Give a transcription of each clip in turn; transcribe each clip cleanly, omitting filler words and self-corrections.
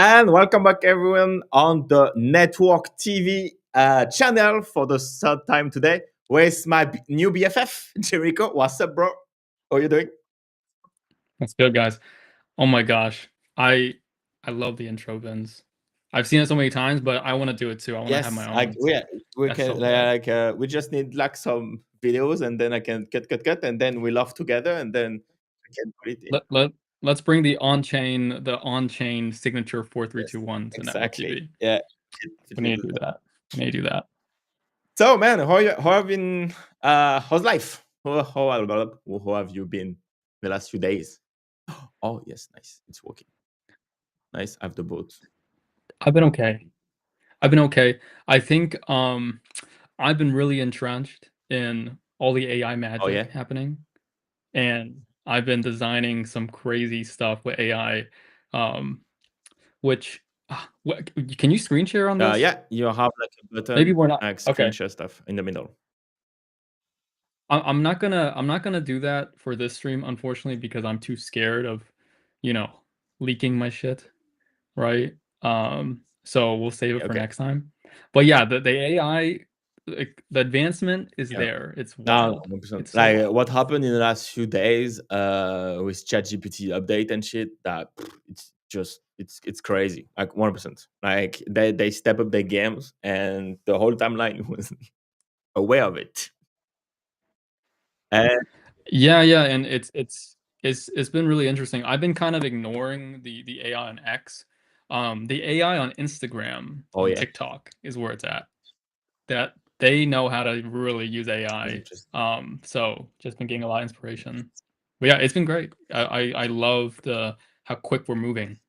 and welcome back everyone on the Network TV channel for the third time today. Where's my new BFF, Jericho? What's up, bro? How are you doing? That's good, guys. Oh my gosh, I love the intro, Vince. I've seen it so many times, but I want to do it too. I want to have my Yes, own. we That's can so good. we just need like some videos, and then I can cut, and then we laugh together, and then we can put it in. Let's bring the on-chain signature Yes, 4321 to Network exactly. TV. Yeah, We need to do that. We need to do that. So, man, how have been? How's life? How have you been the last few days? Oh, yes, nice. It's working. Nice. I have the boat. I've been okay. I've been okay. I think I've been really entrenched in all the AI Oh, magic yeah. happening, and I've been designing some crazy stuff with AI, which can you screen share on this? Yeah, you have like a Maybe button, we're not like okay. screen share stuff in the middle. I'm not gonna do that for this stream, unfortunately, because I'm too scared of, you know, leaking my shit, right? So we'll save it for Okay. next time. But yeah, the AI, like the advancement is Yeah. there. It's No, wild. 100%. It's so Like wild. what happened in the last few days with ChatGPT update and shit, that it's just it's crazy. Like 1%. Like they step up their games, and the whole timeline was aware of it. And Yeah, and it's been really interesting. I've been kind of ignoring the AI on X. The AI on Instagram, oh on yeah, TikTok is where it's at. That they know how to really use that's AI. interesting. So just been getting a lot of inspiration. But yeah, it's been great. I love the how quick we're moving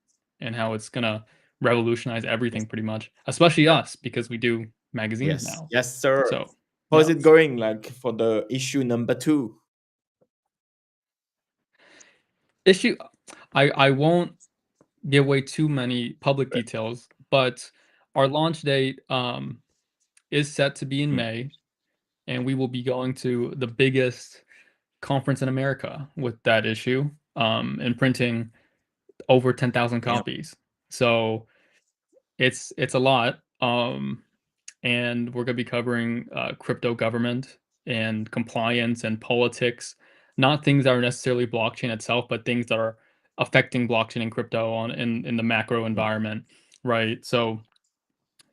and how it's gonna revolutionize Yes. everything pretty much, especially us because we do magazines Yes, now. yes, sir. So How's yeah. it going? Like for the issue number 2? Issue I won't give away too many public Right. details, but our launch date is set to be in Mm. May, and we will be going to the biggest conference in America with that issue, and printing over 10,000 Yeah. copies. So it's a lot, and we're gonna be covering crypto government and compliance and politics, not things that are necessarily blockchain itself, but things that are affecting blockchain and crypto on in the macro Mm. environment, right? So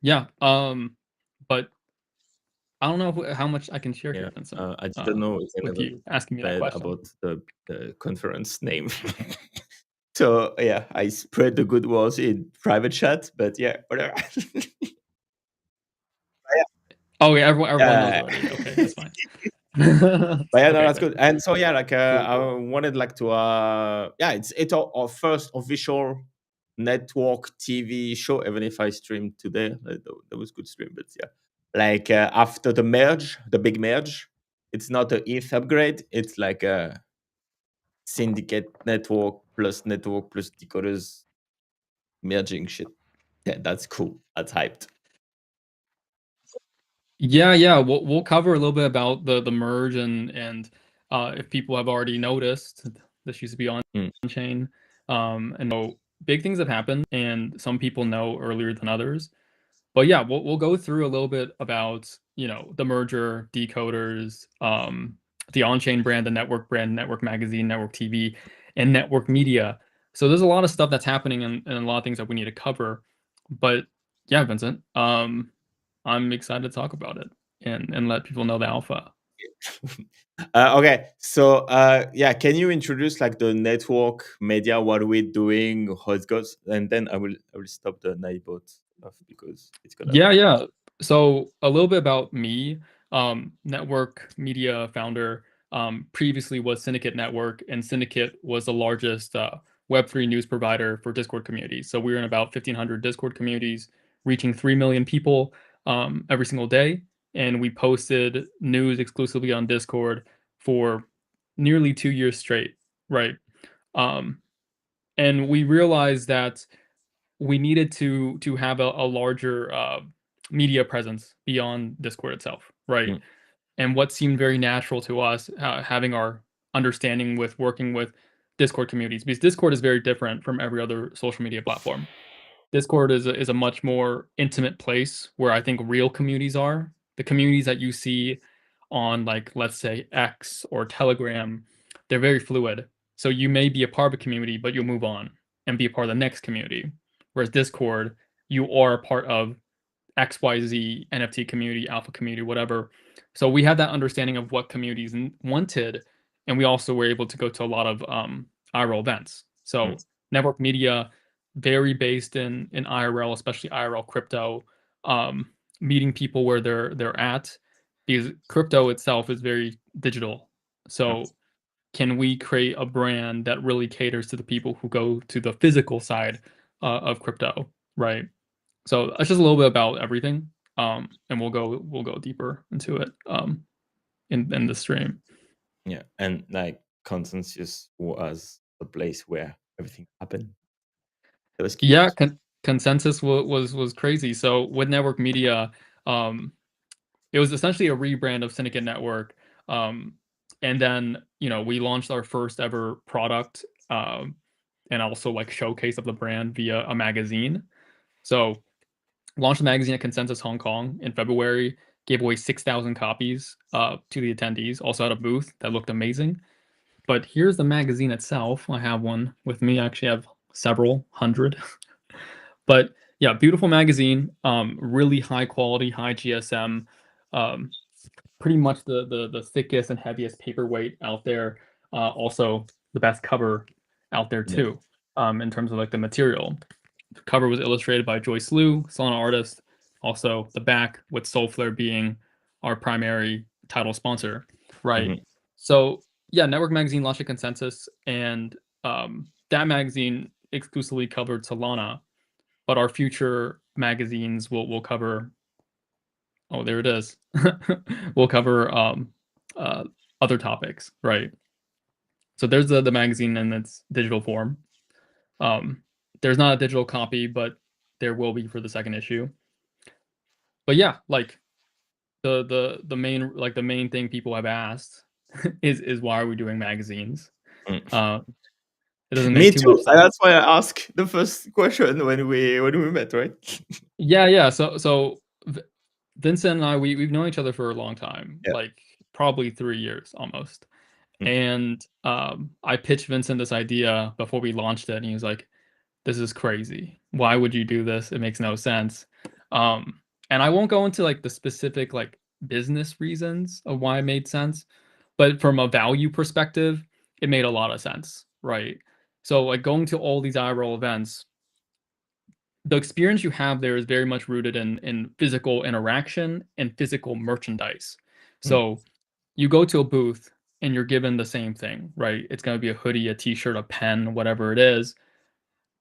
yeah, but I don't know how much I can share Yeah. here, Vincent, I didn't know if with anyone you asking me that said question. about the conference name. So yeah, I spread the good words in private chat, but yeah, whatever. Oh yeah, everyone knows Yeah. already. Okay, that's fine. But yeah, no, Okay, that's good. good. And so yeah, like Cool, I cool. wanted like to yeah, it's our first official network TV show. Even if I streamed today, that was good stream. But yeah, like after the merge, the big merge, it's not a ETH upgrade. It's like a syndicate network plus decoders merging shit. Yeah, that's cool. That's hyped. Yeah, we'll cover a little bit about the merge and if people have already noticed, this used to be on Mm. chain, and so big things have happened, and some people know earlier than others. But yeah, we'll go through a little bit about the merger, decoders, the on-chain brand, the network brand, network magazine, network TV, and network media. So there's a lot of stuff that's happening and a lot of things that we need to cover. But yeah, Vincent, I'm excited to talk about it and let people know the alpha. Okay, so yeah, can you introduce like the network media, what we're doing, how it goes, and then I will stop the Nightbot stuff because it's gonna. Yeah. So a little bit about me. Network media founder. Previously was Syndicate Network, and Syndicate was the largest Web3 news provider for Discord communities. So we were in about 1,500 Discord communities, reaching 3 million people every single day. And we posted news exclusively on Discord for nearly 2 years straight, right? Um, and we realized that we needed to have a larger media presence beyond Discord itself, right? Mm. And what seemed very natural to us, having our understanding with working with Discord communities, because Discord is very different from every other social media platform. Discord is a much more intimate place where I think real communities are. The communities that you see on, like, let's say X or Telegram, they're very fluid. So you may be a part of a community, but you'll move on and be a part of the next community. Whereas Discord, you are a part of XYZ NFT community, alpha community, whatever. So we had that understanding of what communities wanted, and we also were able to go to a lot of IRL events. So network media, very based in IRL, especially IRL crypto, meeting people where they're at, because crypto itself is very digital. So can we create a brand that really caters to the people who go to the physical side of crypto, right? So that's just a little bit about everything, and we'll go deeper into it in the stream. Yeah, and like consensus was the place where everything happened. That was cute. Yeah, consensus was crazy. So with network media, it was essentially a rebrand of Syndicate Network, and then we launched our first ever product, and also like showcase of the brand via a magazine. So launched the magazine at Consensus Hong Kong in February, gave away 6,000 copies to the attendees, also had a booth that looked amazing. But here's the magazine itself. I have one with me. I actually have several hundred. But yeah, beautiful magazine, really high quality, high GSM, um, pretty much the thickest and heaviest paperweight out there. Also the best cover out there Yeah. too, in terms of like the material. The cover was illustrated by Joyce Liu, Solana artist. Also the back with Soulflare being our primary title sponsor, right? Mhm. So yeah, Network Magazine launched a consensus, and that magazine exclusively covered Solana, but our future magazines will cover. Oh, there it is. We'll cover uh, other topics, right? So there's the magazine in its digital form. Um, there's not a digital copy, but there will be for the second issue. But yeah, like the main thing people have asked is why are we doing magazines? Mm. Uh, it doesn't make Me too too. much sense. That's why I asked the first question when we met, right? Yeah. So Vincent and I, we've known each other for a long time, Yeah. like probably 3 years almost. Mm. And I pitched Vincent this idea before we launched it, and he was like, "This is crazy. Why would you do this? It makes no sense." And I won't go into like the specific like business reasons of why it made sense, but from a value perspective, it made a lot of sense, right? So like going to all these IRL events, the experience you have there is very much rooted in physical interaction and physical merchandise. Mm. So you go to a booth and you're given the same thing, right? It's going to be a hoodie, a t-shirt, a pen, whatever it is.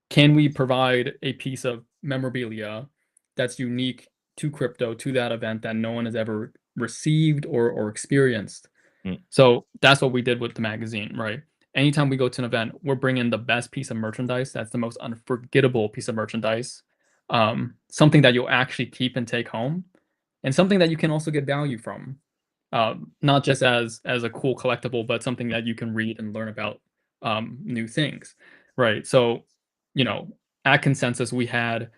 Can we provide a piece of memorabilia that's unique to crypto, to that event, that no one has ever received or experienced? Mm. So that's what we did with the magazine, right? Anytime we go to an event, we're bringing the best piece of merchandise. That's the most unforgettable piece of merchandise. Something that you'll actually keep and take home, and something that you can also get value from. Not just as a cool collectible, but something that you can read and learn about new things, right? So, you know, at Consensus, we had,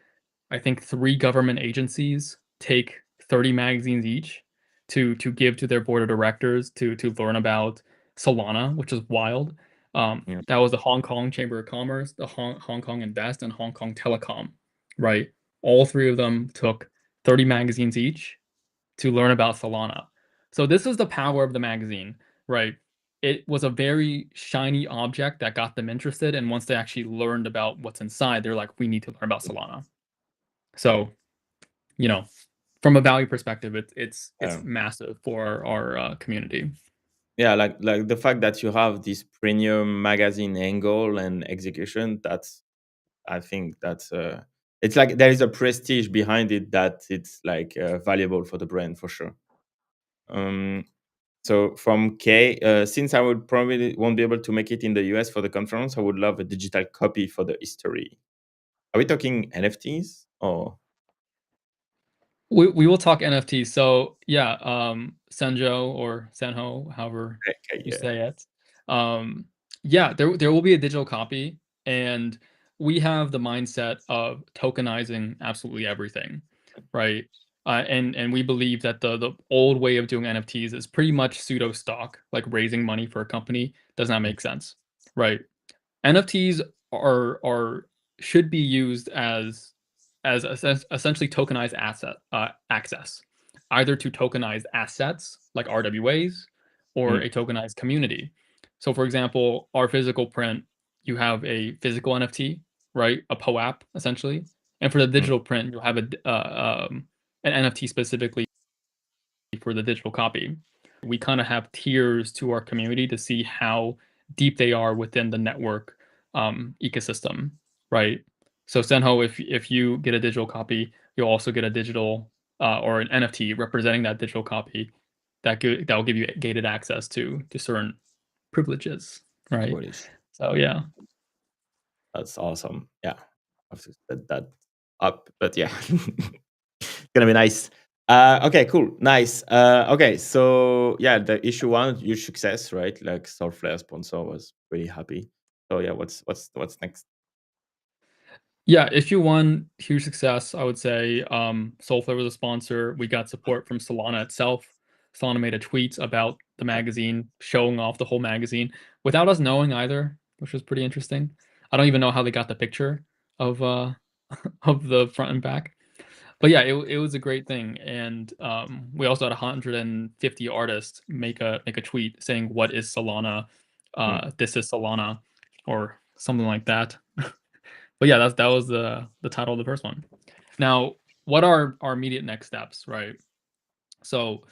I think, 3 government agencies take 30 magazines each to give to their board of directors to learn about Solana, which is wild. Yeah. That was the Hong Kong Chamber of Commerce, the Hong Kong Invest, and Hong Kong Telecom, right? All 3 of them took 30 magazines each to learn about Solana. So this is the power of the magazine, right? It was a very shiny object that got them interested, and once they actually learned about what's inside, they're like, "We need to learn about Solana." So, you know, from a value perspective, it's Um, massive for our community. yeah, like the fact that you have this premium magazine angle and execution, that's I think that's it's like there is a prestige behind it that it's like valuable for the brand for sure. Um, so from K, since I would probably won't be able to make it in the US for the conference, I would love a digital copy for the history. Are we talking NFTs or? We will talk NFTs. So yeah, Senjo or Senho, however Okay, you yeah. say it. Yeah, there will be a digital copy, and we have the mindset of tokenizing absolutely everything, right? And we believe that the old way of doing NFTs is pretty much pseudo stock, like raising money for a company does not make sense, right? NFTs are should be used as essentially tokenized asset access, either to tokenized assets like RWAs or Mm, a tokenized community. So, for example, our physical print, you have a physical NFT, right? A POAP essentially, and for the mm, digital print, you'll have an NFT specifically for the digital copy. We kind of have tiers to our community to see how deep they are within the network ecosystem, right? So Senho, if you get a digital copy, you'll also get a digital or an NFT representing that digital copy that will give you gated access to certain privileges, right? bullish. So yeah. That's awesome. Yeah, I have to set that up, but yeah, gonna be nice. Okay, cool, nice. Okay, so yeah, the issue one, huge success, right? Like Soulflare sponsor was really happy. So yeah, what's next? Yeah, issue one, huge success, I would say. Soulflare was a sponsor. We got support from Solana itself. Solana made a tweet about the Yeah, magazine, showing off the whole magazine without us knowing either, which was pretty interesting. I don't even know how they got the picture of of the front and back. But yeah, it was a great thing. And we also had 150 artists make a tweet saying, "What is Solana? mm, This is Solana," or something like that. But yeah, that was the title of the first one. Now, what are our immediate next steps, right? So,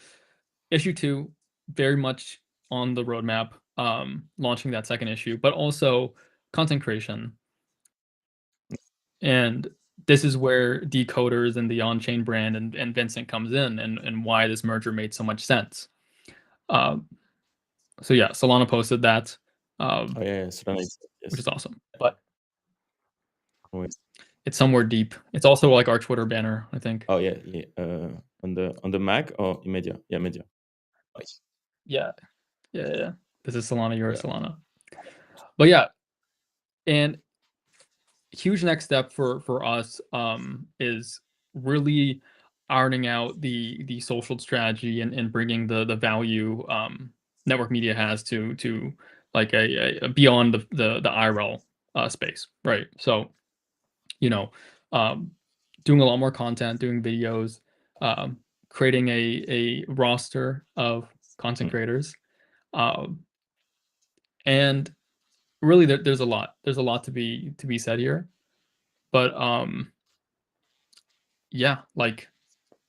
issue two, very much on the roadmap, launching that second issue, but also content creation. And this is where Decoders and the on-chain brand and Vincent comes in, and why this merger made so much sense. Um, so yeah, Solana posted that, oh yeah, so that makes sense, which yes. is awesome. But Wait. it's somewhere deep. It's also like our Twitter banner, I think. Oh yeah, yeah. On the Mac or in Media? Yeah, Media. Nice. Yeah, yeah. This is Solana, you're Yeah. Solana. But yeah, and huge next step for us is really ironing out the social strategy and bringing the value network media has to like a beyond the IRL space, right? So you know, um, doing a lot more content, doing videos, um, creating a roster of content Mm. creators, um, and really there's a lot. There's a lot to be said here, but yeah, like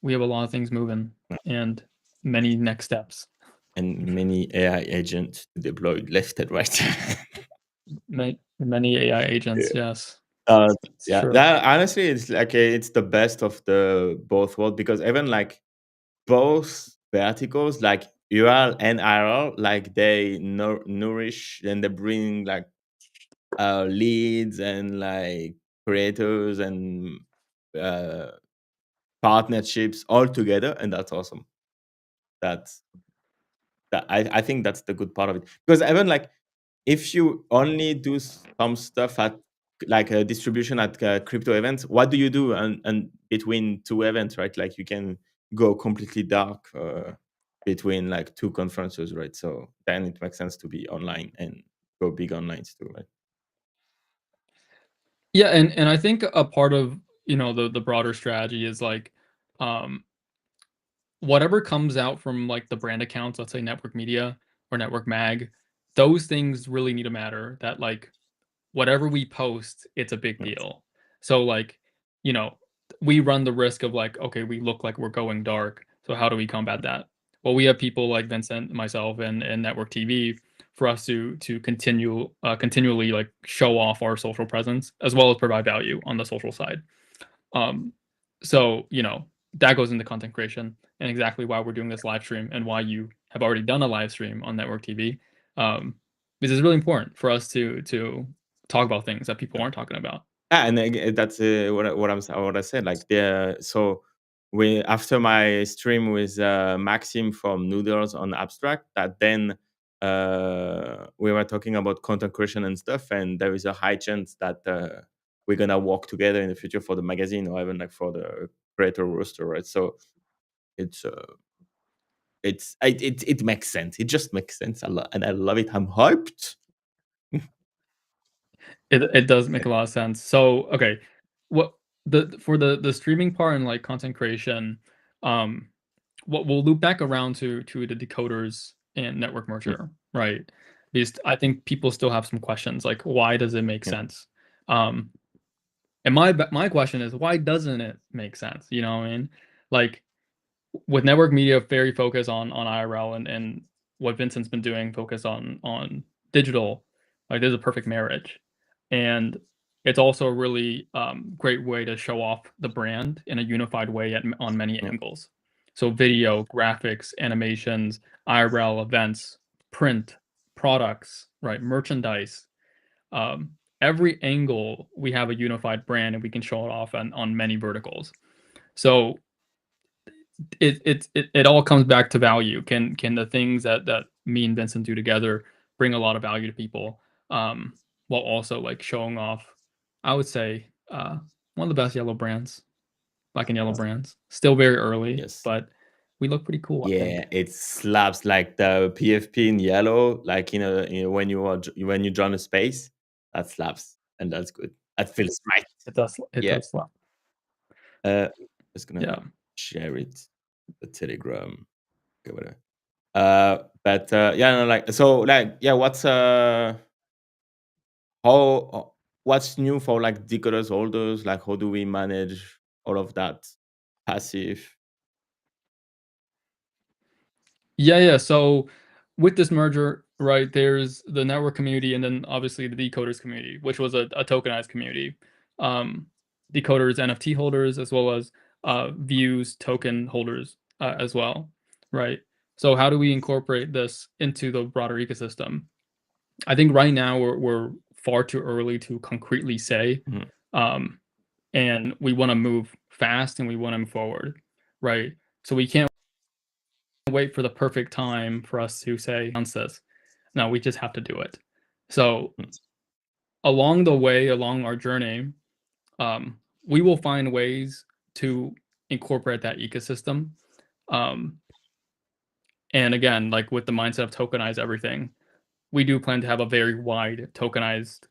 we have a lot of things moving and many next steps. And many AI agents deployed left and right. Many AI agents, Yeah. yes, Uh, it's yeah, true. that honestly, it's like it's the best of the both worlds because even like both verticals, like URL and IRL, like they nourish and they bring like leads and like creators and uh, partnerships all together, and that's awesome. That's that I think that's the good part of it because even like if you only do some stuff at like a distribution at crypto events, what do you do and between two events, right? Like you can go completely dark between like two conferences, right? So then it makes sense to be online and go big online too, right? Yeah, and I think a part of the broader strategy is like um whatever comes out from like the brand accounts, let's say Network Media or Network Mag, those things really need to matter. That like whatever we post, it's a big Mm, deal. So like, you know, we run the risk of like, okay, we look like we're going dark. So how do we combat that? Well, we have people like Vincent, myself, and Network TV for us to continually like show off our social presence as well as provide value on the social side. Um, so that goes into content creation and exactly why we're doing this live stream and why you have already done a live stream on Network TV. Because it's really important for us to talk about things that people yeah. aren't talking about. Yeah, and that's what I said. Like the so we after my stream with Maxim from Noodles on Abstract, that then we were talking about content creation and stuff, and there is a high chance that we're gonna work together in the future for the magazine or even like for the creator roster, right? So it's it makes sense. It just makes sense. And I love it. I'm hyped. It does make a lot of sense. So, okay, what for the streaming part and like content creation, what we'll loop back around to the decoders and network Mm, merger, right? Because I think people still have some questions like why does it make yeah, sense? Um, and my question is why doesn't it make sense? You know what I mean? Like with network media very focused on IRL and what Vincent's been doing focus on digital, like there's a perfect marriage. And it's also a really great way to show off the brand in a unified way on many yeah, angles. So video, graphics, animations, IRL events, print, products, right, merchandise. Um, every angle we have a unified brand and we can show it off on many verticals. So it all comes back to value. Can the things that me and Vincent do together bring a lot of value to people, while also like showing off, I would say, one of the best yellow brands, black and yellow yes, brands. Still very early, yes. but we look pretty cool, I think. Yeah, it slaps like the PFP in yellow, like when when you join a space, that slaps and that's good. That feels right. It does. It Yeah. does slap. Just gonna Yeah. share it, the Telegram, okay, whatever. But yeah, no, like so, like yeah, what's new for like decoders holders? Like, how do we manage all of that passive? Yeah. So with this merger, right, there's the network community and then obviously the decoders community, which was a tokenized community. Um, decoders, NFT holders, as well as views token holders as well, right? So how do we incorporate this into the broader ecosystem? I think right now we're far too early to concretely say, Mhm. um, and we want to move fast and we want to move forward, right? So we can't wait for the perfect time for us to say announce this. No, we just have to do it. So Mm, along the way, along our journey, we will find ways to incorporate that ecosystem. Um, and again, like with the mindset of tokenize everything, we do plan to have a very wide tokenized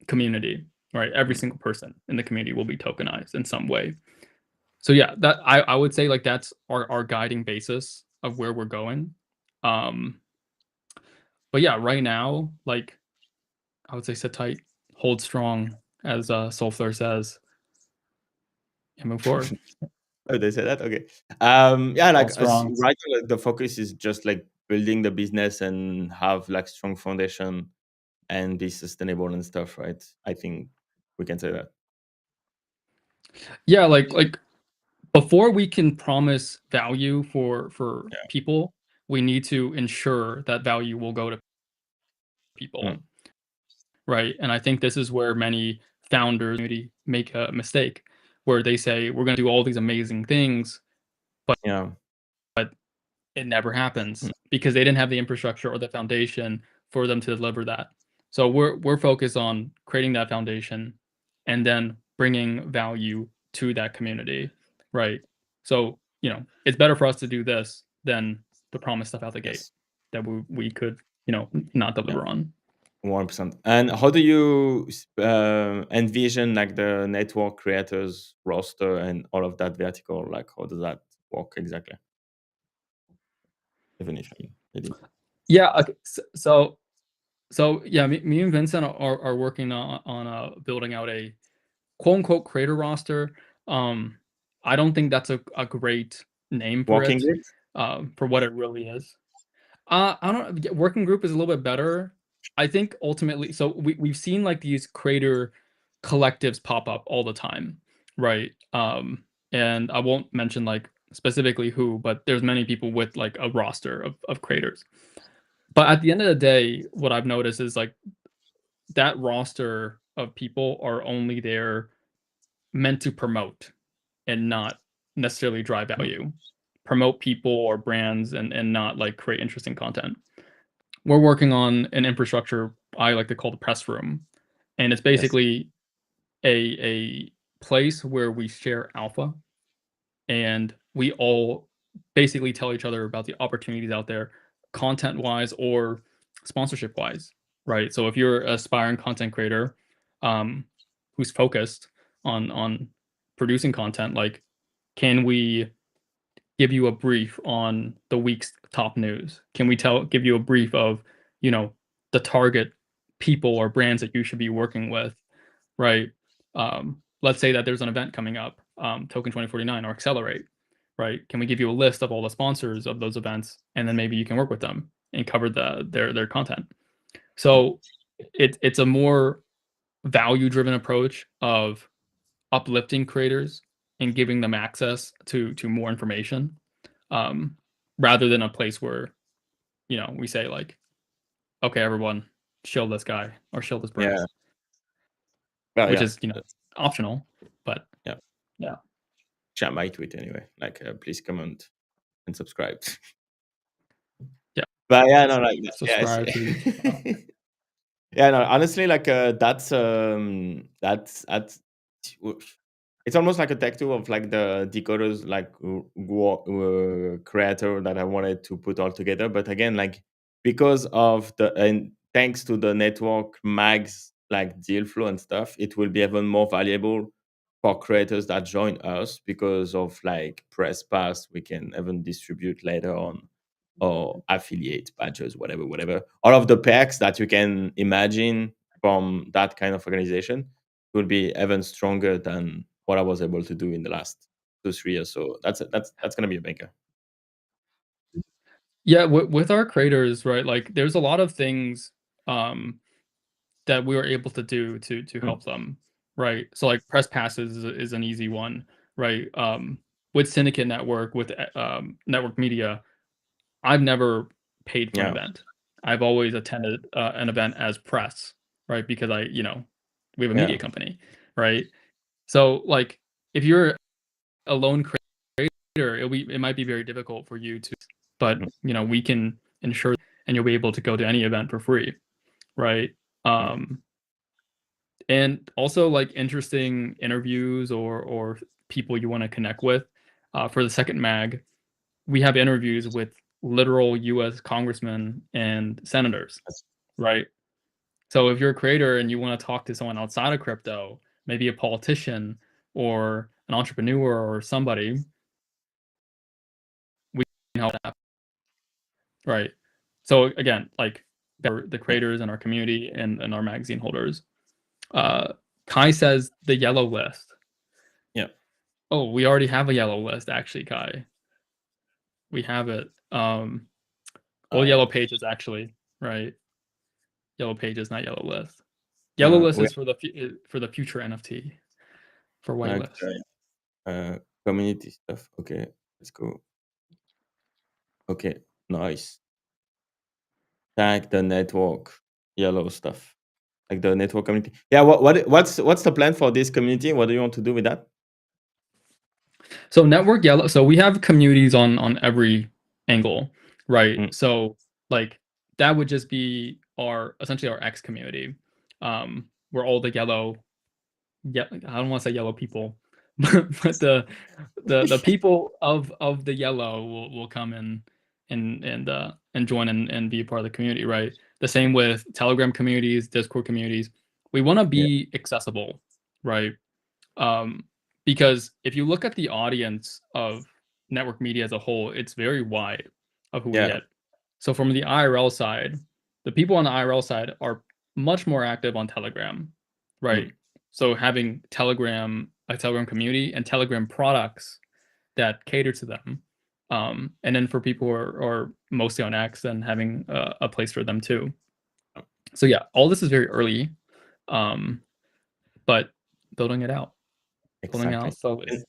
community. Right, every mm, single person in the community will be tokenized in some way. So yeah, that I would say like that's our guiding basis of where we're going. Um, but yeah, right now, like I would say sit tight, hold strong, as Soulflare says, and move forward. Oh, they say that? Okay. Yeah, Hold like strong. right now, like, the focus is just like building the business and have like strong foundation and be sustainable and stuff, right? I think we can say that. Yeah, like before we can promise value for Yeah. people, we need to ensure that value will go to Mm, people, right? And I think this is where many founders maybe make a mistake, where they say we're going to do all these amazing things, yeah. but it never happens Mm, because they didn't have the infrastructure or the foundation for them to deliver that. So we're focused on creating that foundation and then bringing value to that community, right? So, it's better for us to do this than to promise stuff out the gate yes. that we could, not Yeah. deliver on. 100%. And how do you envision like the network creators roster and all of that vertical? Like, how does that work exactly? Definition, maybe. Yeah. Okay, so yeah, me and Vincent are working on building out a quote unquote creator roster. Um, I don't think that's a great name for Working it, group? for what it really is. I don't. Yeah, working group is a little bit better. I think ultimately, so we've seen like these creator collectives pop up all the time, right? And I won't mention like specifically who, but there's many people with like a roster of creators. But at the end of the day, what I've noticed is like that roster of people are only there meant to promote and not necessarily drive Mhm. value. Promote people or brands and not like create interesting content. We're working on an infrastructure I like to call the press room. And it's Yes. basically a place where we share alpha and we all basically tell each other about the opportunities out there, content-wise or sponsorship-wise, right? So if you're an aspiring content creator, who's focused on producing content, like, can we give you a brief on the week's top news? Can we give you a brief of, you know, the target people or brands that you should be working with, right? Let's say that there's an event coming up, Token 2049 or Accelerate, right? Can we give you a list of all the sponsors of those events, and then maybe you can work with them and cover their content? So it's a more value-driven approach of uplifting creators and giving them access to more information, rather than a place where, you know, we say like, okay, everyone, shield this guy or shield this brand, Yeah. Well, which yeah. is, you know, optional, but Yeah. yeah. Share my tweet anyway. Like, please comment and subscribe. Yeah. But yeah, no, like, yes. Subscribe to the YouTube channel. Yeah, no, honestly, like, that's it's almost like a tech tool of like the decoders, like creator that I wanted to put all together. But again, like, because of and thanks to the network mags, like deal flow and stuff, it will be even more valuable for creators that join us because of like press pass we can even distribute later on, or affiliate badges, whatever. All of the perks that you can imagine from that kind of organization will be even stronger than what I was able to do in the last 2-3 years. So that's gonna be a banker. Yeah, with our creators, right? Like, there's a lot of things um, that we were able to do to Mm, help them, right? So like press passes is an easy one, right? With Syndicate Network, with network media, I've never paid for an yeah, event. I've always attended an event as press, right? Because you know, we have a yeah, media company, right? So like, if you're a lone creator, it might be very difficult for you to, but mm, you know, we can ensure, and you'll be able to go to any event for free, right? mm, And also like interesting interviews or people you want to connect with. For the second mag, we have interviews with literal U.S. congressmen and senators, that's right? So if you're a creator and you want to talk to someone outside of crypto, maybe a politician or an entrepreneur or somebody, we can help that, right? So again, like, the creators in our community and our magazine holders. Kai says the yellow list. yeah. Oh, we already have a yellow list, actually, Kai. We have it. Well, Yeah. yellow pages, actually, right? Yellow pages, not yellow list. Yellow list We is for the future NFT for like whitelist. community stuff. Okay, let's go. Okay, nice. Tag the network, yellow stuff, like the network community. Yeah. What's the plan for this community? What do you want to do with that? So network yellow. So we have communities on every angle, right? Mm, So like, that would just be our essentially our X community, where all the yellow, yeah, I don't want to say yellow people, but the people of the yellow will come in and join and be a part of the community, right? The same with Telegram communities, Discord communities. We want to yeah. be accessible, right? Um, because if you look at the audience of network media as a whole, it's very wide of who we Yeah. hit. So from the IRL side, the people on the IRL side are much more active on Telegram, right? Mm, So having a Telegram community and Telegram products that cater to them. And then for people who are mostly on X, then having a place for them too. So yeah, all this is very early, um, but building it out, building it exactly. out slowly.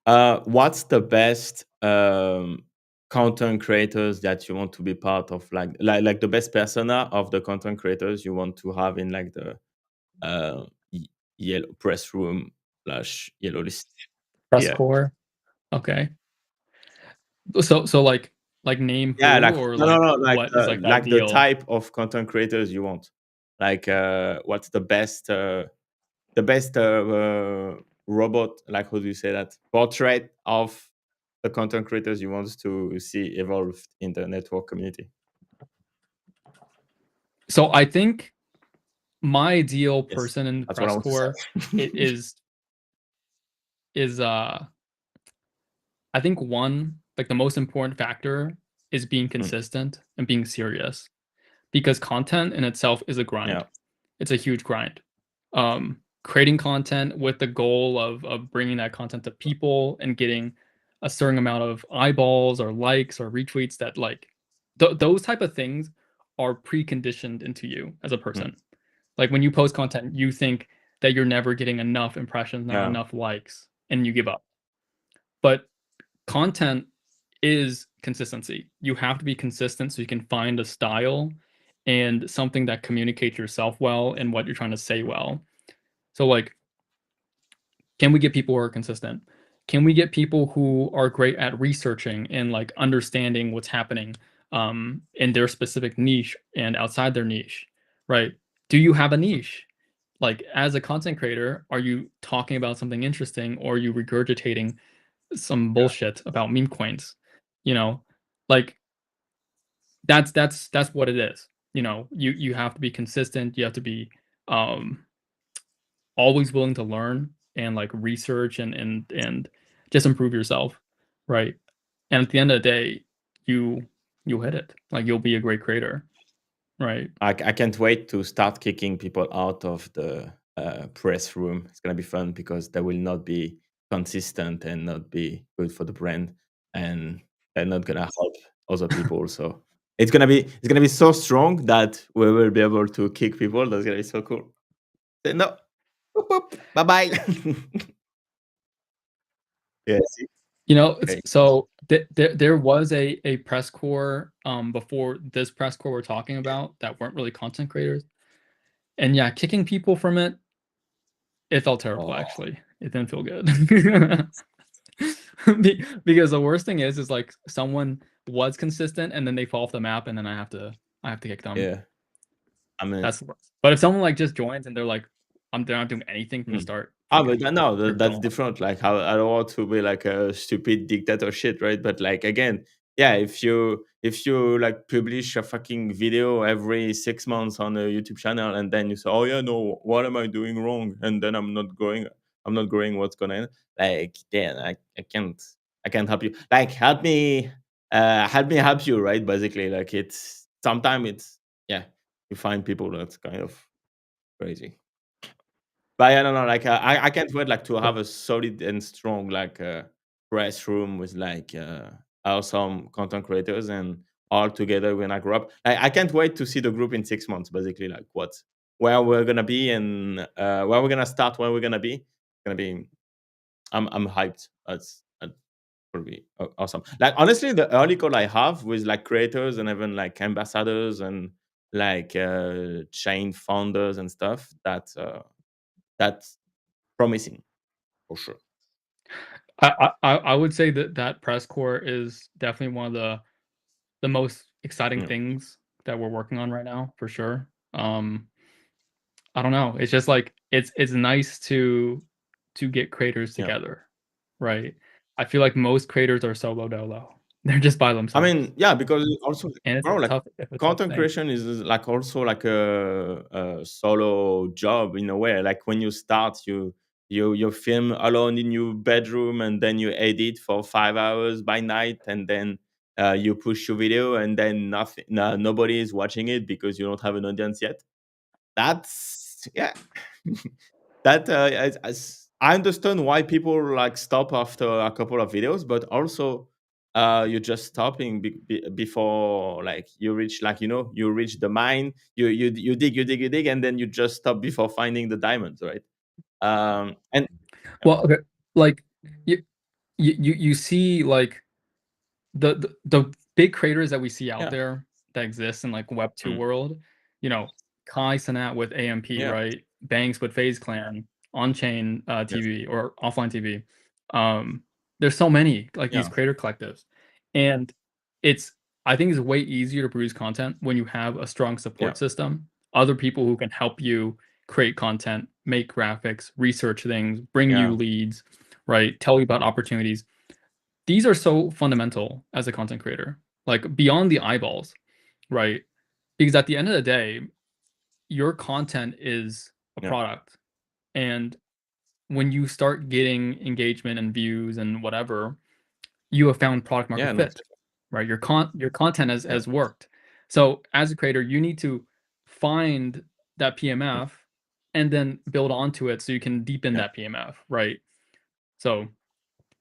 And what's the best content creators that you want to be part of? Like the best persona of the content creators you want to have in like the uh, yellow press room slash yellow list. Press Yeah. core. Okay. So like name Yeah, who, like or no, no, like no, what is like the like the ideal? type of content creators you want. Like, what's the best? the best robot, like how do you say that, portrait of the content creators you want to see evolved in the network community? So I think my ideal Yes, person in the that's what I press want to say. corps is I think one, like the most important factor is being Mm, consistent and being serious, because content in itself is a yeah, grind. It's a huge grind. Creating content with the goal of bringing that content to people and getting a certain amount of eyeballs or likes or retweets, that like those type of things are preconditioned into you as a mm, person. Like when you post content, you think that you're never getting enough impressions, not yeah. enough likes, and you give up. But content is consistency. You have to be consistent so you can find a style and something that communicates yourself well and what you're trying to say well. So like, can we get people who are consistent? Can we get people who are great at researching and like understanding what's happening in their specific niche and outside their niche, right? Do you have a Mm, niche? Like as a content creator, are you talking about something interesting, or are you regurgitating some yeah. bullshit about meme coins? You know, like that's what it is. You know, you have to be consistent. You have to be um always willing to learn and like research and just improve yourself, right? And at the end of the day, you hit it. Like you'll be a great creator, right? I can't wait to start kicking people out of the press room. It's gonna be fun because they will not be consistent and not be good for the brand, and they're not gonna help other people. So it's gonna be so strong that we will be able to kick people. That's gonna be so cool. Say, no, boop, boop, bye bye. Yeah. See? You know, it's Okay. so there was a press corps before this press corps we're talking about that weren't really content creators. And yeah, kicking people from it, it felt terrible Oh, actually. It didn't feel good. Because the worst thing is like someone was consistent and then they fall off the map and then I have to kick them. yeah. I mean, That's the worst. But if someone like just joins and they're like, they're not doing anything from the mm. start, But freaking no, rip them that's off. different. Like, how I don't want to be like a stupid dictator shit, right? But like again, yeah, if you like publish a fucking video every 6 months on a YouTube channel, and then you say, oh yeah, no, what am I doing wrong? And then I'm not growing. What's gonna like? Then I can't help you. Like, help me help you, right? Basically, like it's sometimes it's yeah, you find people that's kind of crazy. But I don't know, like, I can't wait, like, to have a solid and strong, like, press room with, like, awesome content creators and all together when I grow up. I can't wait to see the group in 6 months, basically, like, where we're gonna be and, where we're gonna start, where we're gonna be. It's gonna be I'm hyped. That's gonna be awesome. Like, honestly, the early call I have with, like, creators and even, like, ambassadors and, like, chain founders and stuff, that's promising for sure. I would say that that press corps is definitely one of the most exciting Yeah, things that we're working on right now, for sure. I don't know. It's just like it's nice to get creators yeah. together, right? I feel like most creators are solo dolo. They're just by I themselves, mean, yeah, because also, and bro, like it's a tough content thing. creation is like also like a solo job in a way. Like when you start, you film alone in your bedroom, and then you edit for 5 hours by night, and then you push your video, and then nothing, nobody is watching it because you don't have an audience yet. That's yeah. That I understand why people like stop after a couple of videos, but also you're just stopping before like you reach, like, you reach the mine. You dig, and then you just stop before finding the diamonds, right? And Well, okay, like you you see like the big creators that we see out yeah, there that exist in like Web 2 mm, world, you know, Kai Cenat with AMP, yeah, right? Banks with FaZe Clan, on-chain yes, TV or offline TV. There's so many like these yeah, creator collectives, and it's I think it's way easier to produce content when you have a strong yeah, support system, other people who can help you create content, make graphics, research things, bring you leads, right? Tell you about opportunities. These are so fundamental as a content creator, like beyond the eyeballs, right? Because at the end of the day, your content is a product. And when you start getting engagement and views and whatever, you have found product market fit, right? Your content has worked. So as a creator, you need to find that PMF and then build onto it so you can deepen that PMF, right? So,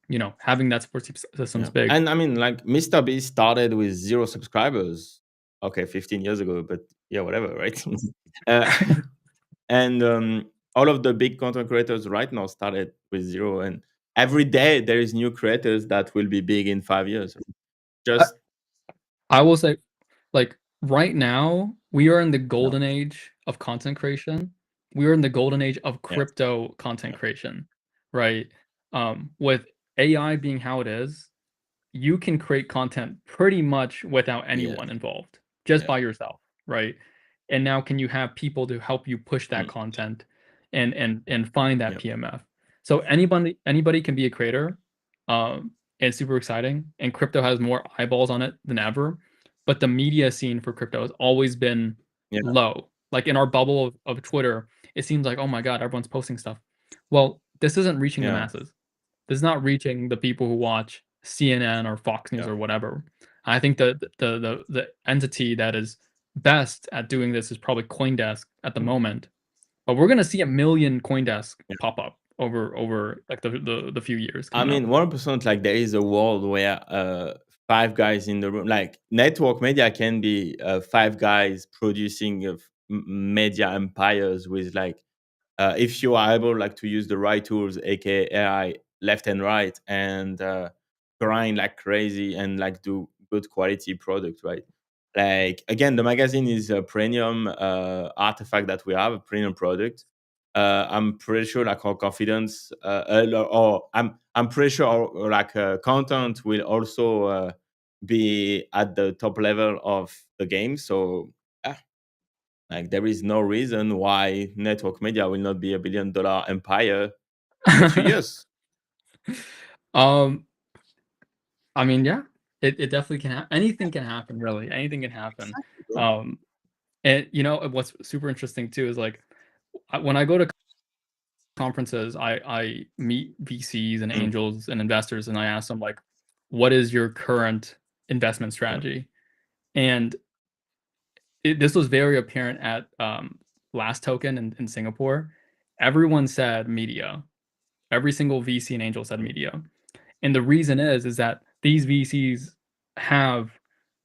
you know, having that support system is big. And I mean, like Mr. Beast started with 0 subscribers. Okay, 15 years ago, but yeah, whatever, right? And all of the big content creators right now started with 0, and every day there is new creators that will be big in 5 years. Just I will say, like, right now, we are in the golden age of content creation. We are in the golden age of crypto content creation, right? With AI being how it is, you can create content pretty much without anyone involved, just by yourself, right? And now can you have people to help you push that content and find that PMF? So anybody can be a creator. It's super exciting, and crypto has more eyeballs on it than ever. But the media scene for crypto has always been low. Like in our bubble of Twitter, it seems like, oh my God, everyone's posting stuff. Well, this isn't reaching the masses. This is not reaching the people who watch CNN or Fox News or whatever. I think the entity that is best at doing this is probably CoinDesk at the moment. But we're gonna see 1 million CoinDesk pop up over like the few years. I mean, 1%, like there is a world where 5 guys in the room, like network media can be 5 guys producing media empires with like if you are able like to use the right tools, aka AI, left and right, and grind like crazy and like do good quality product, right? Like again, the magazine is a premium artifact that we have, a premium product. I'm pretty sure like our confidence, or I'm pretty sure our like content will also be at the top level of the game. So like there is no reason why network media will not be $1 billion empire in a few years. I mean, yeah, it definitely can. Anything can happen, really. Anything can happen. And you know what's super interesting too is like when I go to conferences, I meet VCs and angels and investors, and I ask them like, "What is your current investment strategy?" And this was very apparent at Last Token in Singapore. Everyone said media. Every single VC and angel said media. And the reason is that these VCs have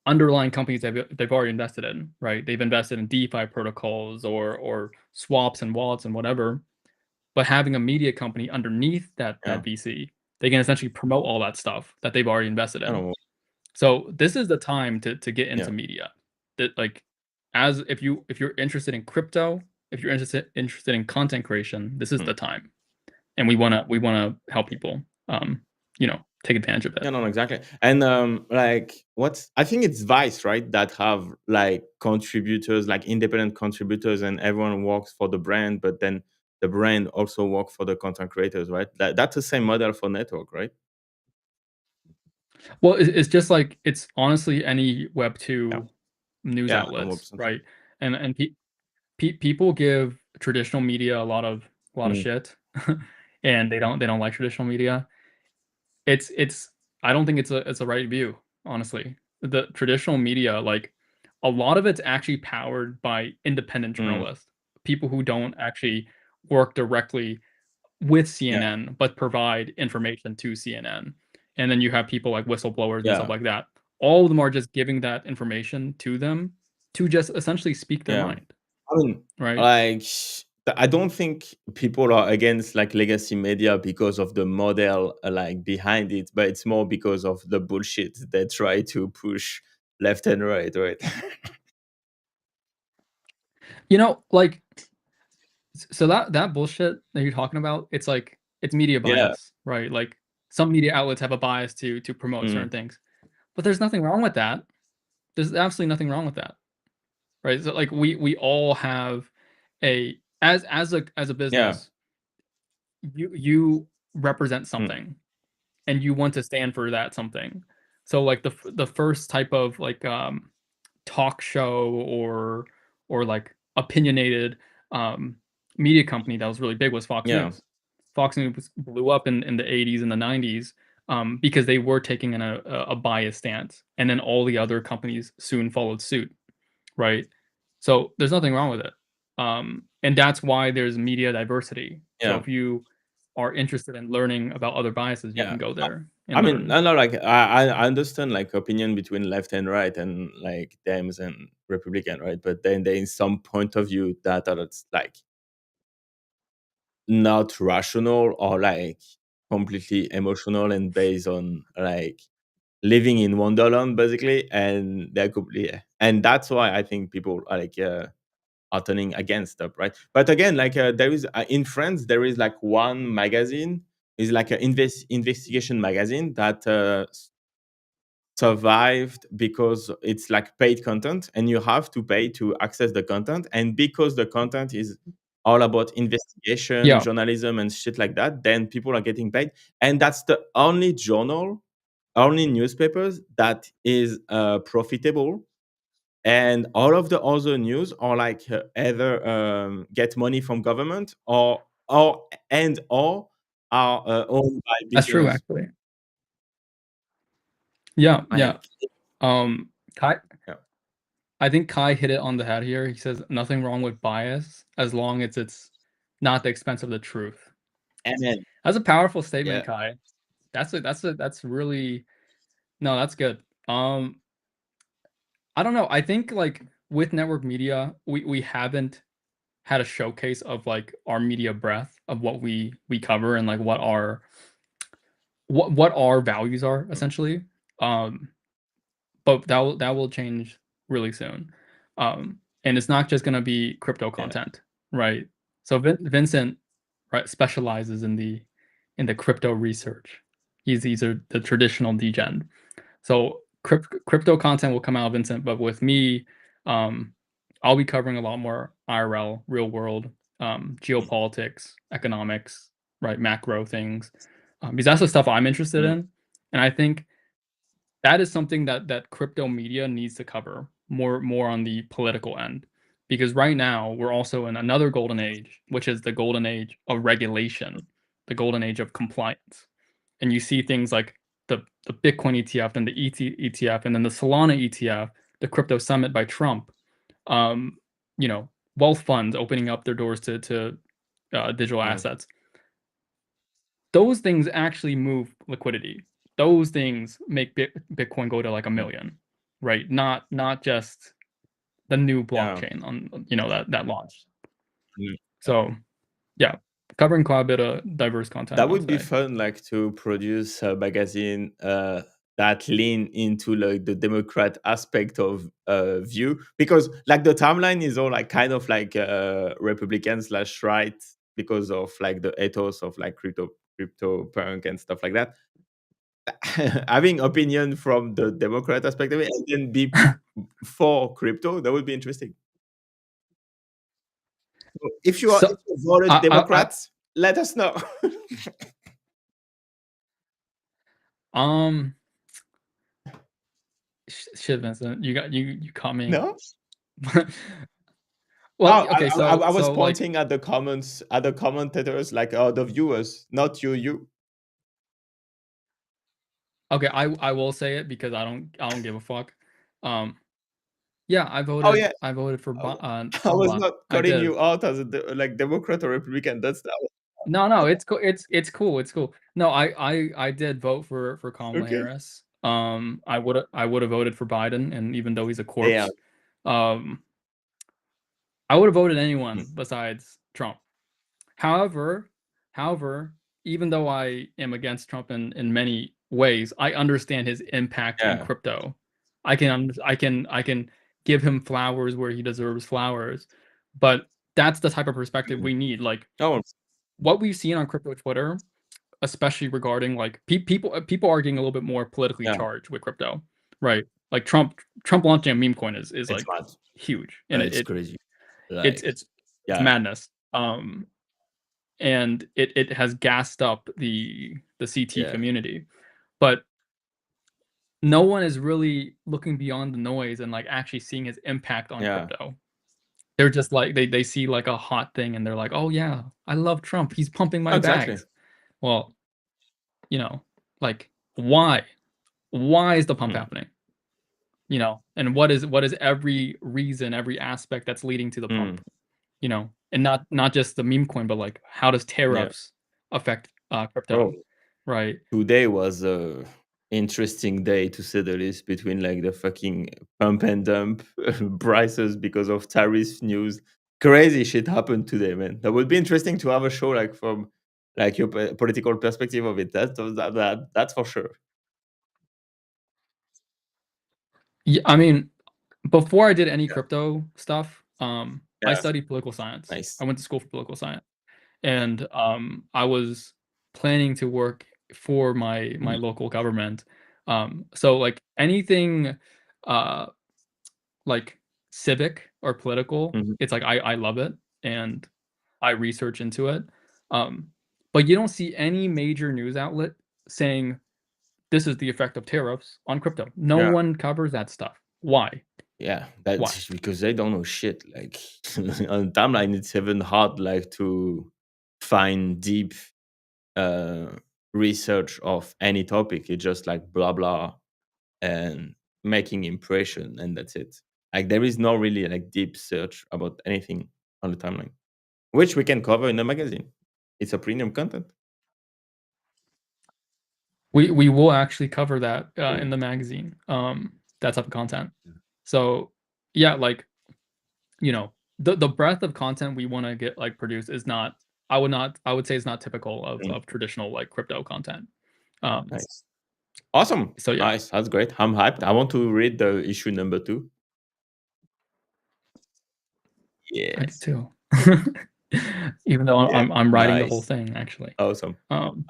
underlying companies they've already invested in, right? They've invested in DeFi protocols or swaps and wallets and whatever. But having a media company underneath that VC, they can essentially promote all that stuff that they've already invested in. So this is the time to get into media. That like as if you're interested in crypto, if you're interested in content creation, this is the time. And we wanna help people you know, take advantage of it. Yeah, no, exactly. And like I think it's Vice, right? That have like contributors, like independent contributors, and everyone works for the brand, but then the brand also works for the content creators, right? That's the same model for network, right? Well, it's just like it's honestly any Web2 news outlets, 100%. right? And people give traditional media a lot of shit, and they don't like traditional media. It's I don't think it's a right view, honestly. The traditional media, like a lot of it's actually powered by independent journalists, people who don't actually work directly with CNN, but provide information to CNN. And then you have people like whistleblowers and stuff like that. All of them are just giving that information to them to just essentially speak their mind. I mean, right? like I don't think people are against like legacy media because of the model like behind it, but it's more because of the bullshit they try to push left and right, right? You know, like so that bullshit that you're talking about, it's like it's media bias, right? Like some media outlets have a bias to promote certain things. But there's nothing wrong with that. There's absolutely nothing wrong with that. Right? So like we all have a as a Yeah. business, you represent Mm. something, and you want to stand for that something. So like the first type of like talk show or like opinionated media company that was really big was Fox Yeah. News. Fox News blew up in the 80s and the 90s because they were taking a biased stance, and then all the other companies soon followed suit, right? So there's nothing wrong with it, and that's why there's media diversity. So Yeah. if you are interested in learning about other biases, you Yeah. can go there I and mean, learn. no, like I understand like opinion between left and right and like Dems and Republican, right? But then there is some point of view that are like not rational or like completely emotional and based on like living in Wonderland basically, and they're completely, and that's why I think people are like are turning against stuff, right? But again, like there is in France there is like one magazine is like an investigation magazine that survived because it's like paid content and you have to pay to access the content, and because the content is all about investigation Yeah, journalism and shit like that, then people are getting paid, and that's the only journal, only newspapers that is profitable, and all of the other news are like either get money from government or are owned by that's true billionaires. actually. Yeah, yeah. Like, Kai, yeah. I think Kai hit it on the head here. He says nothing wrong with bias as long as it's not the expense of the truth. And then That's a powerful statement, yeah, Kai. That's really no, that's good. I don't know. I think like with network media, we haven't had a showcase of like our media breadth of what we cover and like what our values are mm, essentially. Um, but that will change really soon. And it's not just gonna be crypto yeah, content, right? So Vincent, right, specializes in the crypto research. He's the traditional degen. So crypto content will come out of Vincent, but with me, um, I'll be covering a lot more IRL, real world, mm, geopolitics, economics, right, macro things, because that's the stuff I'm interested mm, in, and I think that is something that crypto media needs to cover more on the political end, because right now we're also in another golden age, which is the golden age of regulation, the golden age of compliance, and you see things like the Bitcoin ETF and the ETF and then the Solana ETF, the crypto summit by Trump, um, wealth funds opening up their doors to digital yeah, assets. Those things actually move liquidity. Those things make Bitcoin go to like a mm, million, right? Not just the new yeah, blockchain on that launched. mm. So yeah, covering quite a bit of diverse content, That I would would be say. fun, like to produce a magazine that lean into like the Democrat aspect of view, because like the timeline is all like kind of like Republican slash right because of like the ethos of like crypto punk and stuff like that. Having opinion from the Democrat aspect of it and then be for crypto, that would be interesting. So if So you voted I Democrats, let us know. um shit, Vincent, you caught me. No? Well, Oh, okay, I was like pointing at the comments, at the commentators, like the viewers, not you. okay, I will say it because I don't give a fuck. Um, yeah, Oh yeah, I voted for I was Obama. not I calling did. you out as a like Democrat or Republican. That's that. No, no, it's cool. It's cool. It's cool. No, I did vote for Kamala Okay. Harris. I would have voted for Biden, and even though he's a Yeah. corpse, um, I would have voted Mm. anyone besides Trump. However, however, even though I am against Trump in many ways, I understand his impact in Yeah. crypto. I can give him flowers where he deserves flowers, but that's the type of perspective Mm. we need. Like Oh what we've seen on crypto Twitter, especially regarding like people are getting a little bit more politically yeah, charged with crypto, right? Like Trump launching a meme coin is it's like mad. huge, and It's crazy. it's Like it's it's yeah, madness. And it has gassed up the CT Yeah. community, but no one is really looking beyond the noise and like actually seeing his impact on Yeah. crypto. They're just like they see like a hot thing and they're like, oh yeah, I love Trump. He's pumping my Exactly. bags. Well, like why? Why is the pump Mm. happening? And what is every reason, every aspect that's leading to the Mm. pump? And not just the meme coin, but like how does Yeah. tariffs affect crypto, Bro, right? today was a interesting day to say the least between like the fucking pump and dump prices because of tariff news. Crazy shit happened today, man. That would be interesting to have a show like from like your political perspective of it. That's for sure. Yeah, I mean, before I did any Yeah. crypto stuff, I Yeah. studied political science. I Nice. went to school for political science, and I was planning to work for my Mm. local government. So like anything, uh, like civic or political, Mhm. it's like I love it and I research into it. Um, but you don't see any major news outlet saying this is the effect of tariffs on crypto. No Yeah. one covers that stuff. Why? Yeah, Why? that's because they don't know shit. Like on timeline, it's even hard like to find deep uh research of any topic. It's just like blah blah and making impression, and that's it. Like there is no really like deep search about anything on the timeline, which we can cover in the magazine. It's a premium content. We will actually cover that in Cool. the magazine. That type of content. So yeah, like the breadth of content we want to get like produced is not. I would say it's not typical Mm, of traditional like crypto content. Um, nice. Awesome. so yeah, Nice. That's great. I'm hyped. I want to read the issue number 2. I do Yes. too. Even though Yeah. I'm writing the whole Nice. thing actually. Awesome. Um,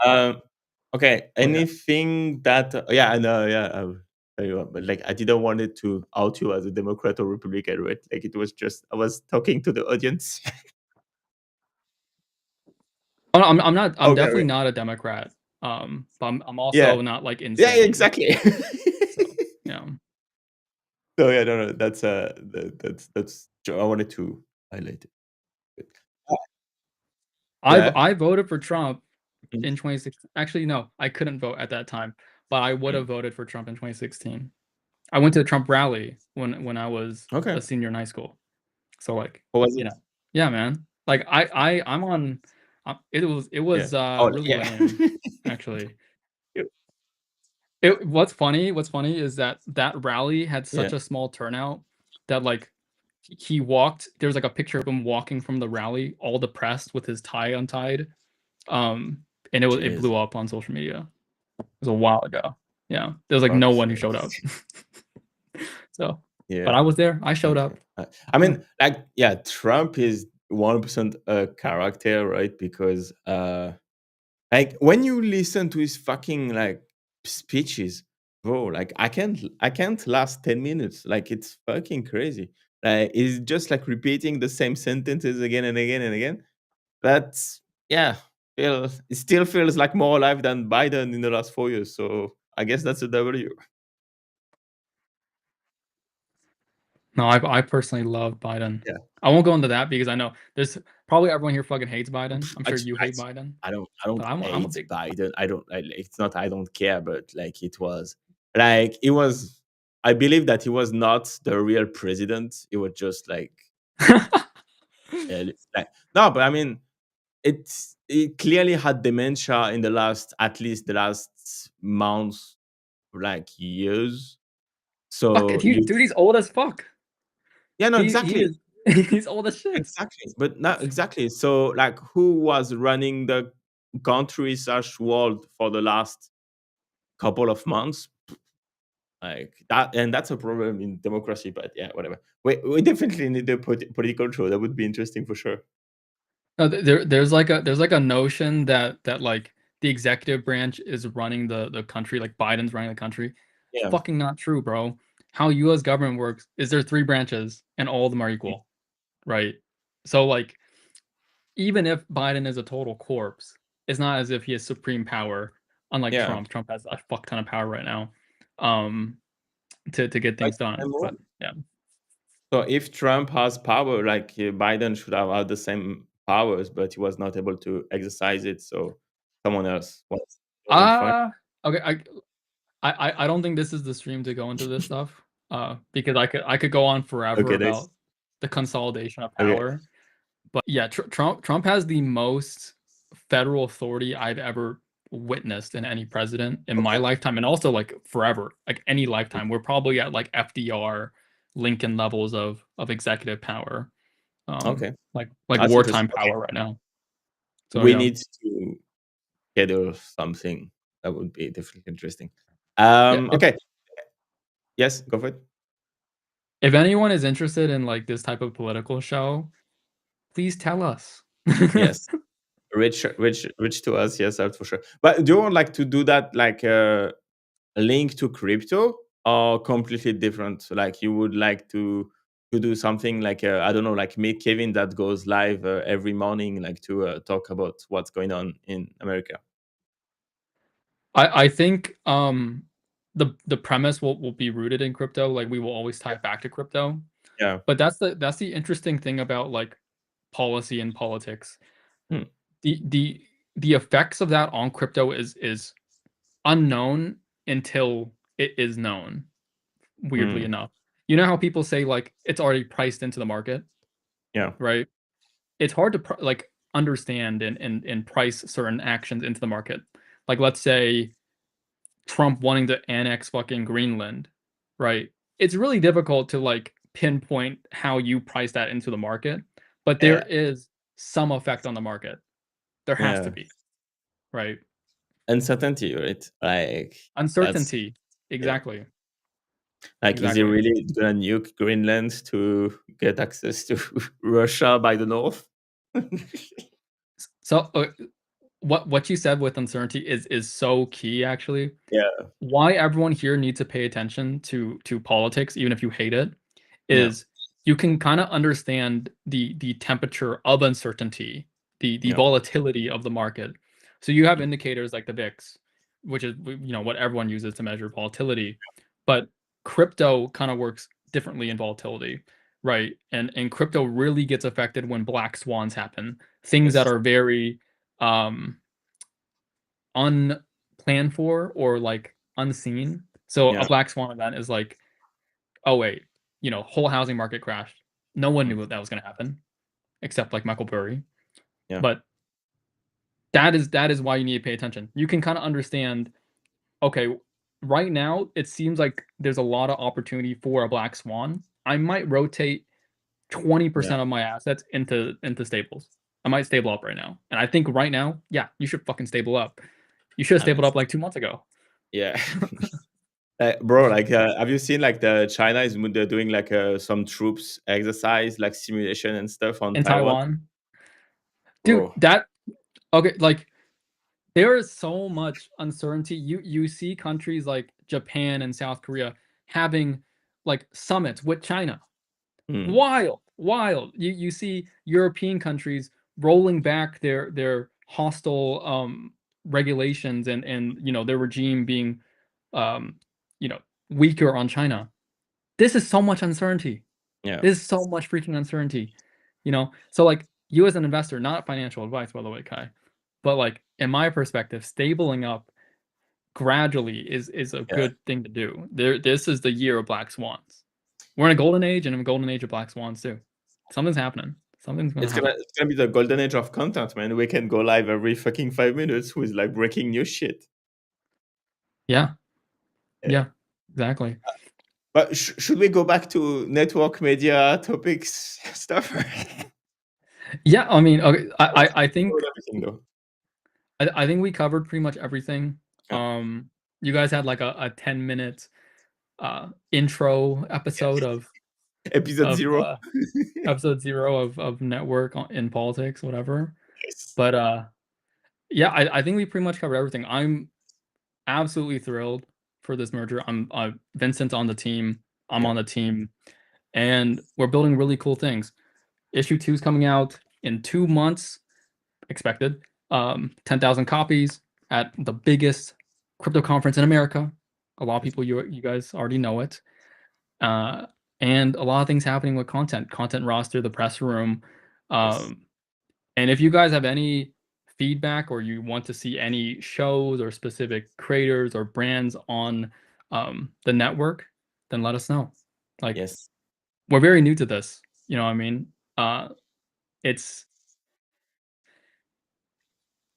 Okay. but yeah. Anything that yeah, I know, yeah, I'll tell you what, but like I didn't want it to out you as a Democrat or Republican, right? Like it was just I was talking to the audience. Oh, no, I'm not. I'm Okay, definitely right. not a Democrat. But I'm Yeah. also not like Yeah, yeah, insane. exactly. So yeah. So yeah, no, no, that's I wanted to highlight it. But, yeah. I voted for Trump Mm, in 2016. Actually, no, I couldn't vote at that time, but I would mm. have voted for Trump in 2016. I went to the Trump rally when I was Okay. a senior in high school. So like, What was you it? know, yeah, man. Like I'm on. It Yeah. was Oh, really yeah. lame, actually. It, what's funny is that that rally had Yeah. such a small turnout that like he walked. There was like a picture of him walking from the rally, all depressed with his tie untied. Um, and it Jeez. blew up on social media. It was a while ago. Yeah, there was like no Fuck's one who showed up. sake. So, but Yeah. I was there. I showed Okay. up. I Yeah. mean, like, yeah, Trump is 100% a character, right? Because, like, when you listen to his fucking like speeches, bro, like, I can't last 10 minutes. Like, it's fucking crazy. Like, he's just like repeating the same sentences again and again and again. But yeah, it still feels like more alive than Biden in the last 4 years. So I guess that's a W. No, I personally love Biden. Yeah. I won't go into that because I know there's probably everyone here fucking hates Biden. I'm I sure j you I hate j Biden, I don't but I'm a hate big. Biden. I don't I It's not I don't care, but, like, it was I believe that he was not the real president. It was just, like, like no, but I mean, it clearly had dementia in the last at least the last months, like, years. Fuck, So you dude, he's old as fuck. Yeah, no, He exactly. is he's old as shit. Exactly, but not exactly. So, like, who was running the country/world for the last couple of months? Like that, and that's a problem in democracy. But yeah, whatever. We definitely need a political show. That would be interesting for sure. No, there's like a notion that like the executive branch is running the country, like Biden's running the country. Yeah. Fucking not true, bro. How U.S. government works is there three branches and all of them are Mm. equal, right? So like even if Biden is a total corpse, it's not as if he has supreme power. Unlike Yeah. Trump, Trump has a fuck ton of power right now, to get Like, things done. But yeah. So if Trump has power, like Biden should have had the same powers, but he was not able to exercise it. So someone else wasn't fine. Okay. I don't think this is the stream to go into this stuff. Because I could go on forever Okay, nice. about the consolidation of Okay. power. But yeah, Trump has the most federal authority I've ever witnessed in any president in my lifetime, and also like forever, like any lifetime. We're probably at like FDR, Lincoln levels of executive power, Okay. like That's wartime interesting. Okay. power right now. So We yeah, need to schedule something that would be definitely interesting. yeah. Okay. Yes, go for it. If anyone is interested in like this type of political show, please tell us. Yes. Rich to us. Yes, that's for sure. But do you want like to do that like link to crypto or completely different? So, like you would like to do something like I don't know, like meet Kevin that goes live every morning, like to talk about what's going on in America. I think the premise will be rooted in crypto. Like we will always tie it back to crypto. Yeah. But that's the interesting thing about like policy and politics. Hmm. The effects of that on crypto is unknown until it is known, weirdly Hmm. enough. You know how people say like it's already priced into the market, Yeah. right? It's hard to like understand and price certain actions into the market. Like let's say Trump wanting to annex fucking Greenland, right? It's really difficult to like pinpoint how you price that into the market, but there Yeah. is some effect on the market. There has to Yeah. be, right? Uncertainty, right? Like that's Uncertainty. yeah. Exactly. Like, is he Exactly. really gonna nuke Greenland to get access to Russia by the north? So what you said with uncertainty is so key actually. Yeah. Why everyone here needs to pay attention to politics even if you hate it Yeah. is you can kind of understand the temperature of uncertainty, the Yeah. volatility of the market. So you have indicators like the VIX, which is what everyone uses to measure volatility, but crypto kind of works differently in volatility, right? And crypto really gets affected when black swans happen, things that Yes. are very unplanned for or like unseen. So a Yeah. black swan event is like, oh wait, whole housing market crashed. No one Mm. knew that was going to happen, except like Michael Burry. Yeah. But that is why you need to pay attention. You can kind of understand. Okay, right now it seems like there's a lot of opportunity for a black swan. I might rotate Yeah. 20% of my assets into stables. I might stable up right now, and I think right now, yeah, you should fucking stable up. You should have I mean, stabled up like 2 months ago yeah. Bro, like, have you seen like the China is they're doing like some troops exercise, like simulation and stuff on in Taiwan? Taiwan, dude. Bro, That okay, like there is so much uncertainty. You see countries like Japan and South Korea having like summits with China. mm, Wild. You see European countries rolling back their hostile regulations and their regime being um weaker on China. This is so much uncertainty. yeah, This is so much freaking uncertainty. So like you as an investor, not financial advice by the way, Kai, but like in my perspective, stabling up gradually is a yeah. good thing to do. This is the year of black swans. We're in a golden age and a golden age of black swans too. Something's happening. Something's gonna happen. It's gonna be the golden age of content, man. We can go live every fucking 5 minutes with like breaking news shit. Yeah. Yeah. Yeah. Exactly. But should we go back to network media topics stuff? Yeah. I mean, okay. I Covered think everything though. I think we covered pretty much everything. Yeah. You guys had like a 10 minute intro episode Yes. Episode of 0. episode 0 of network in politics, whatever. Yes. But yeah, I think we pretty much covered everything. I'm absolutely thrilled for this merger. I'm Vincent's on the team. I'm Yeah. on the team, and we're building really cool things. Issue 2 is coming out in 2 months. expected. 10,000 copies at the biggest crypto conference in America. A lot of people, you guys already know it. And a lot of things happening with content roster, the press room. Yes. And if you guys have any feedback or you want to see any shows or specific creators or brands on the network, then let us know. Like, Yes. we're very new to this. You know what I mean? It's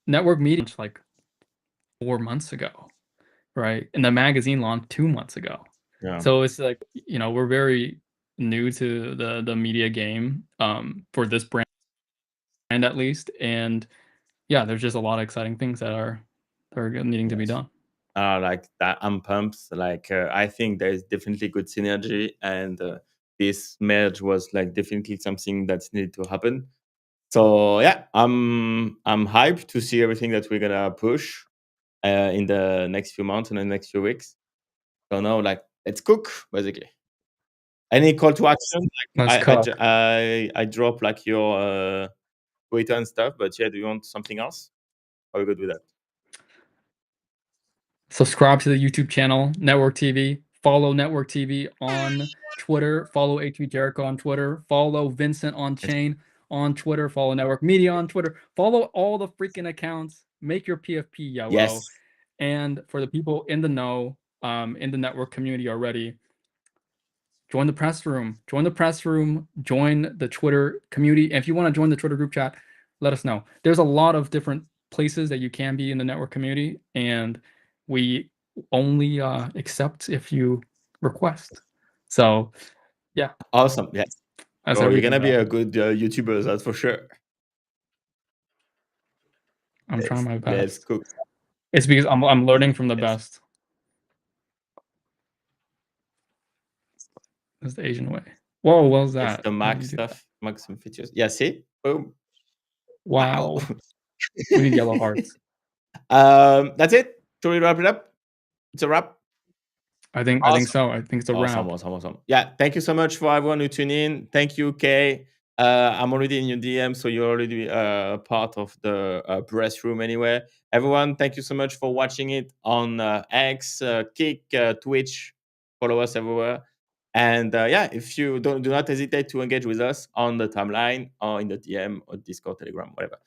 network media like 4 months ago, right? And the magazine launched 2 months ago. Yeah. So it's like, you know, we're very new to the media game for this brand at least. And yeah, there's just a lot of exciting things that are needing to be done. Like that, I'm pumped. Like I think there's definitely good synergy, and this merge was like definitely something that's needed to happen. So yeah, I'm hyped to see everything that we're gonna push in the next few months and the next few weeks. So now, like, let's cook basically. Any call to action? Let's Like, cook. I drop like your Twitter and stuff, but yeah, do you want something else? Are we good with that? Subscribe to the YouTube channel, Network TV. Follow Network TV on Twitter. Follow HB Jericho on Twitter. Follow Vincent on Chain on Twitter. Follow Network Media on Twitter. Follow all the freaking accounts. Make your PFP yellow. Yes. And for the people in the know, in the network community already, join the press room. Join the press room. Join the Twitter community. And if you want to join the Twitter group chat, let us know. There's a lot of different places that you can be in the network community, and we only accept if you request. So yeah, Awesome. Yes. that's Oh, you're everything. gonna be a good YouTuber, that's for sure. I'm trying my best. Let's cook. It's because I'm learning from the Yes. best. That's the Asian way. Whoa, what was that? It's the max stuff, maximum features. Yeah, see? Boom. Wow. We need yellow hearts. That's it. Should we wrap it up? It's a wrap. I think so. I think it's a wrap. Awesome. Yeah, thank you so much for everyone who tuned in. Thank you, Kay. I'm already in your DM, so you're already part of the press room anyway. Everyone, thank you so much for watching it on X, Kick, Twitch. Follow us everywhere. And yeah, if you do not hesitate to engage with us on the timeline or in the DM or Discord, Telegram, whatever.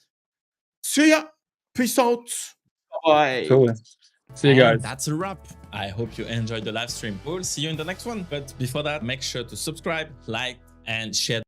See ya. Peace out. Bye. Cool. See you guys. And that's a wrap. I hope you enjoyed the live stream. We'll see you in the next one. But before that, make sure to subscribe, like, and share